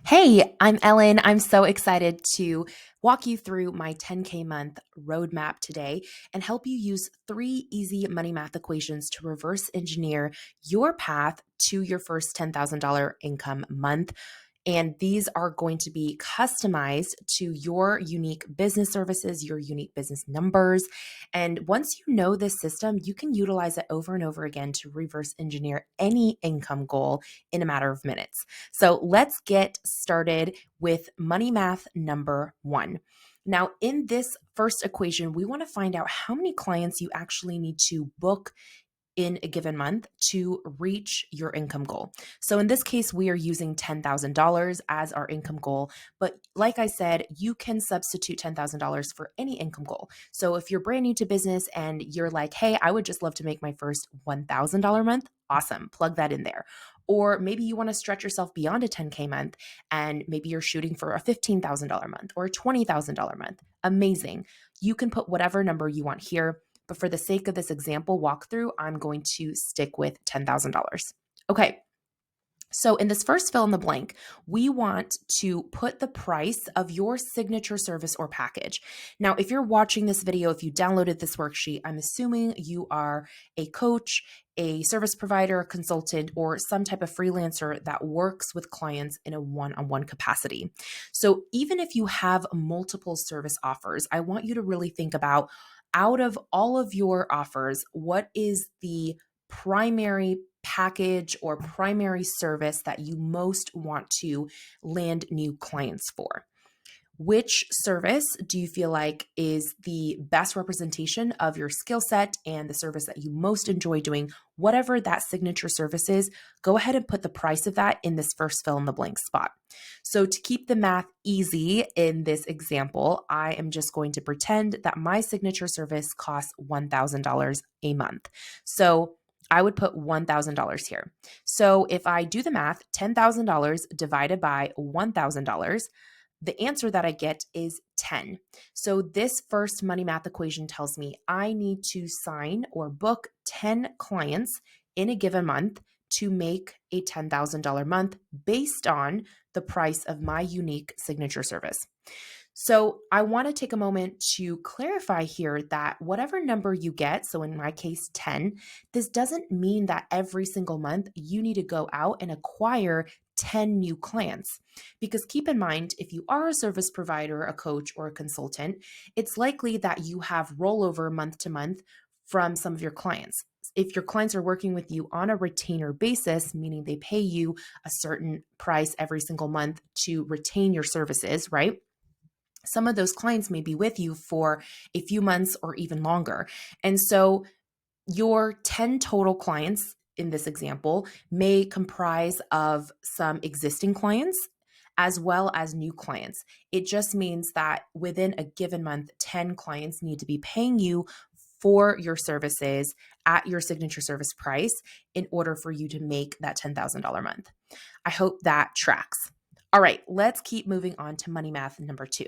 Hey, I'm Ellen. I'm so excited to walk you through my 10K month roadmap today and help you use three easy money math equations to reverse engineer your path to your first $10,000 income month. And these are going to be customized to your unique business services, your unique business numbers. And once you know this system, you can utilize it over and over again to reverse engineer any income goal in a matter of minutes. So let's get started with money math number one. Now, in this first equation, we want to find out how many clients you actually need to book in a given month to reach your income goal. So in this case, we are using $10,000 as our income goal. But like I said, you can substitute $10,000 for any income goal. So if you're brand new to business and you're like, hey, I would just love to make my first $1,000 month, awesome, plug that in there. Or maybe you want to stretch yourself beyond a 10K month and maybe you're shooting for a $15,000 month or a $20,000 month. Amazing. You can put whatever number you want here. But for the sake of this example walkthrough, I'm going to stick with $10,000. Okay, so in this first fill in the blank, we want to put the price of your signature service or package. Now, if you're watching this video, if you downloaded this worksheet, I'm assuming you are a coach, a service provider, a consultant, or some type of freelancer that works with clients in a one-on-one capacity. So even if you have multiple service offers, I want you to really think about out of all of your offers, what is the primary package or primary service that you most want to land new clients for? Which service do you feel like is the best representation of your skill set and the service that you most enjoy doing? Whatever that signature service is, go ahead and put the price of that in this first fill in the blank spot. So to keep the math easy in this example, I am just going to pretend that my signature service costs $1,000 a month. So I would put $1,000 here. So if I do the math, $10,000 divided by $1,000, the answer that I get is 10. So this first money math equation tells me I need to sign or book 10 clients in a given month to make a $10,000 month based on the price of my unique signature service. So I want to take a moment to clarify here that whatever number you get, so in my case 10, this doesn't mean that every single month you need to go out and acquire 10 new clients. Because keep in mind, if you are a service provider, a coach, or a consultant, it's likely that you have rollover month to month from some of your clients. If your clients are working with you on a retainer basis, meaning they pay you a certain price every single month to retain your services, right? Some of those clients may be with you for a few months or even longer. And so your 10 total clients in this example may comprise of some existing clients as well as new clients. It just means that within a given month, 10 clients need to be paying you for your services at your signature service price in order for you to make that $10,000 month. I hope that tracks. All right, let's keep moving on to money math number two.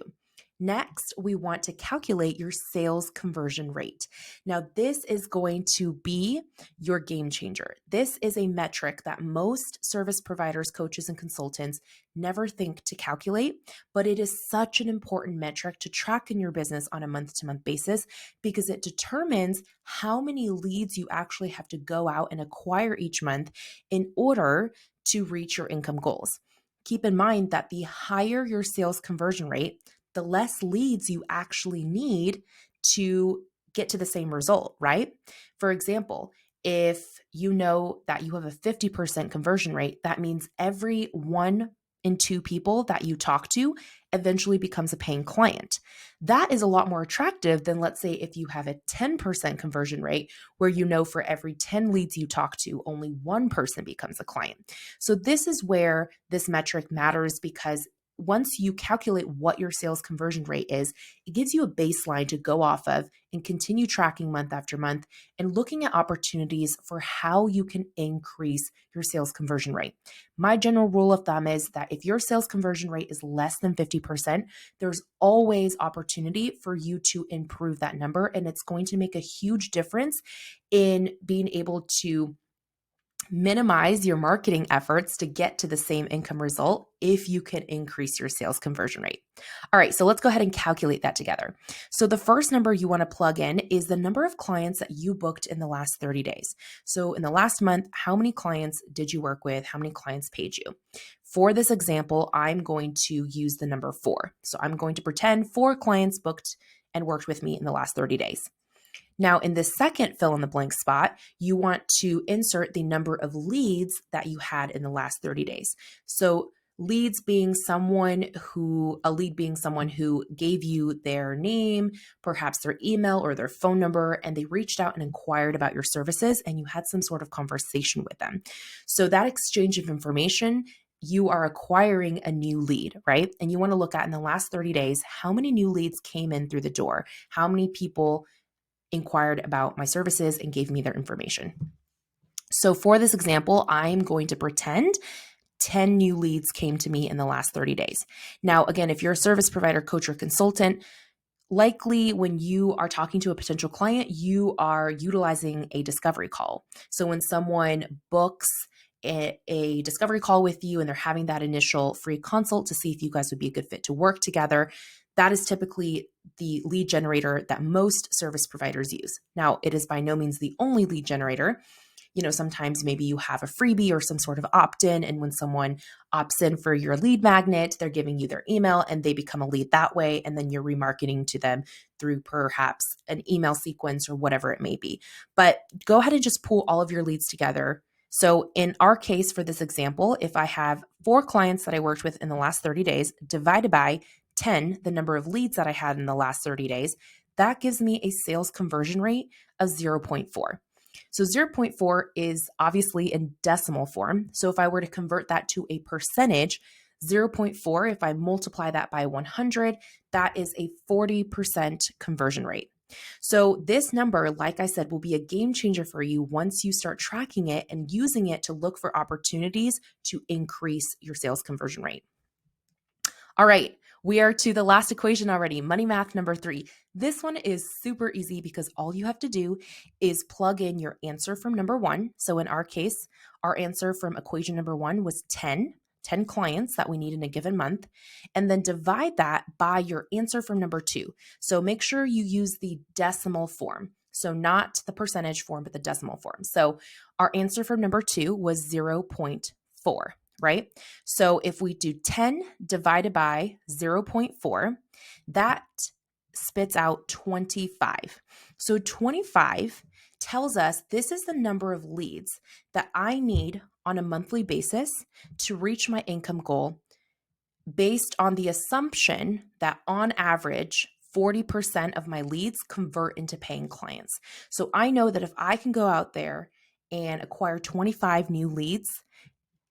Next, we want to calculate your sales conversion rate. Now, this is going to be your game changer. This is a metric that most service providers, coaches, and consultants never think to calculate, but it is such an important metric to track in your business on a month-to-month basis because it determines how many leads you actually have to go out and acquire each month in order to reach your income goals. Keep in mind that the higher your sales conversion rate, the less leads you actually need to get to the same result, right? For example, if you know that you have a 50% conversion rate, that means every 1 in 2 people that you talk to eventually becomes a paying client. That is a lot more attractive than, let's say, if you have a 10% conversion rate where you know for every 10 leads you talk to, only one person becomes a client. So this is where this metric matters because once you calculate what your sales conversion rate is, it gives you a baseline to go off of and continue tracking month after month and looking at opportunities for how you can increase your sales conversion rate. My general rule of thumb is that if your sales conversion rate is less than 50%, there's always opportunity for you to improve that number. And it's going to make a huge difference in being able to minimize your marketing efforts to get to the same income result if you can increase your sales conversion rate. All right, so let's go ahead and calculate that together. So the first number you want to plug in is the number of clients that you booked in the last 30 days. So in the last month, how many clients did you work with? How many clients paid you? For this example, I'm going to use the number 4. So I'm going to pretend 4 clients booked and worked with me in the last 30 days. Now, in the second fill in the blank spot, you want to insert the number of leads that you had in the last 30 days. So a lead being someone who gave you their name, perhaps their email or their phone number, and they reached out and inquired about your services and you had some sort of conversation with them. So that exchange of information, you are acquiring a new lead, right? And you want to look at in the last 30 days, how many new leads came in through the door? How many people inquired about my services and gave me their information? So for this example, I'm going to pretend 10 new leads came to me in the last 30 days. Now, again, if you're a service provider, coach, or consultant, likely when you are talking to a potential client, you are utilizing a discovery call. So when someone books a discovery call with you and they're having that initial free consult to see if you guys would be a good fit to work together, that is typically the lead generator that most service providers use. Now, it is by no means the only lead generator. Sometimes maybe you have a freebie or some sort of opt-in, and when someone opts in for your lead magnet, they're giving you their email and they become a lead that way, and then you're remarketing to them through perhaps an email sequence or whatever it may be. But go ahead and just pull all of your leads together. So in our case, for this example, if I have 4 clients that I worked with in the last 30 days divided by 10, the number of leads that I had in the last 30 days, that gives me a sales conversion rate of 0.4. So 0.4 is obviously in decimal form. So if I were to convert that to a percentage, 0.4, if I multiply that by 100, that is a 40% conversion rate. So this number, like I said, will be a game changer for you once you start tracking it and using it to look for opportunities to increase your sales conversion rate. All right, we are to the last equation already, money math number 3. This one is super easy because all you have to do is plug in your answer from number 1. So in our case, our answer from equation number 1 was 10 clients that we need in a given month, and then divide that by your answer from number 2. So make sure you use the decimal form. So not the percentage form, but the decimal form. So our answer from number 2 was 0.4. Right? So if we do 10 divided by 0.4, that spits out 25. So 25 tells us this is the number of leads that I need on a monthly basis to reach my income goal based on the assumption that on average, 40% of my leads convert into paying clients. So I know that if I can go out there and acquire 25 new leads,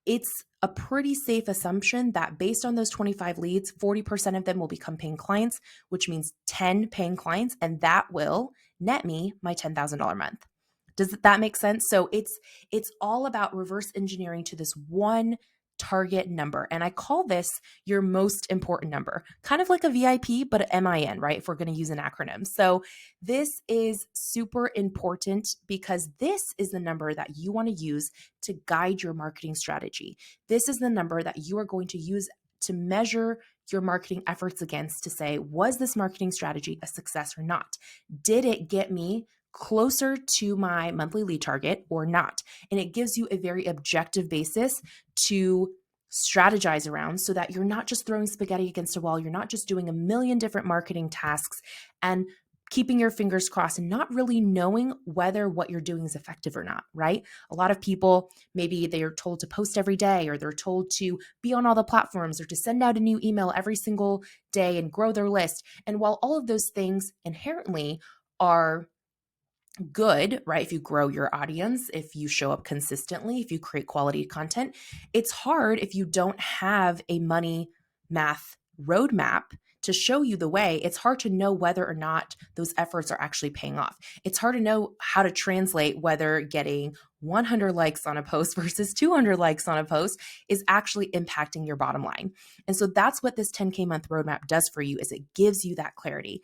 it's a pretty safe assumption that based on those 25 leads, 40% of them will become paying clients, which means 10 paying clients, and that will net me my $10,000 month. Does that make sense? So it's all about reverse engineering to this one target number. And I call this your most important number, kind of like a VIP, but an MIN, right? If we're going to use an acronym. So this is super important because this is the number that you want to use to guide your marketing strategy. This is the number that you are going to use to measure your marketing efforts against to say, was this marketing strategy a success or not? Did it get me closer to my monthly lead target or not? And it gives you a very objective basis to strategize around so that you're not just throwing spaghetti against a wall. You're not just doing a million different marketing tasks and keeping your fingers crossed and not really knowing whether what you're doing is effective or not, right? A lot of people, maybe they are told to post every day, or they're told to be on all the platforms, or to send out a new email every single day and grow their list. And while all of those things inherently are good, right? If you grow your audience, if you show up consistently, if you create quality content, it's hard if you don't have a money math roadmap to show you the way. It's hard to know whether or not those efforts are actually paying off. It's hard to know how to translate whether getting 100 likes on a post versus 200 likes on a post is actually impacting your bottom line. And so that's what this 10K month roadmap does for you, is it gives you that clarity.